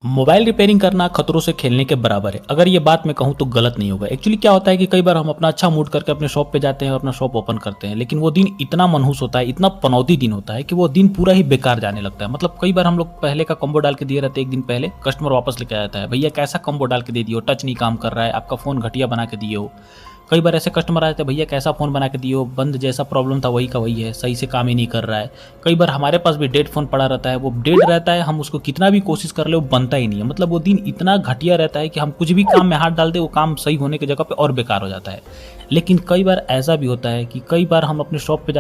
Mobile repairing करना खतरों से खेलने के बराबर है। अगर ये बात मैं कहूँ तो गलत नहीं होगा। एक्चुअली क्या होता है कि कई बार हम अपना अच्छा मूड करके अपने शॉप पे जाते हैं और अपना शॉप ओपन करते हैं, लेकिन वो दिन इतना मनहूस होता है, इतना पनौती दिन होता है कि वो दिन पूरा ही बेकार जाने लगता है। मतलब कई बार हम लोग पहले का कॉम्बो डाल के दिए रहते हैं, एक दिन पहले कस्टमर वापस लेके आ जाता है, भैया कैसा कॉम्बो डाल के दे दिए हो, टच नहीं काम कर रहा है, आपका फ़ोन घटिया बना के दिए हो। कई बार ऐसे कस्टमर आ जाते हैं, भैया कैसा फ़ोन बना के दिए हो, बंद जैसा प्रॉब्लम था वही का वही है, सही से काम ही नहीं कर रहा है। कई बार हमारे पास भी डेड फ़ोन पड़ा रहता है, वो डेड रहता है, हम उसको कितना भी कोशिश कर ले वो बनता ही नहीं है। मतलब वो दिन इतना घटिया रहता है कि हम कुछ भी काम में हाथ डाल दें, वो काम सही होने की जगह पे और बेकार हो जाता है। लेकिन कई बार ऐसा भी होता है कि कई बार हम अपने शॉप पे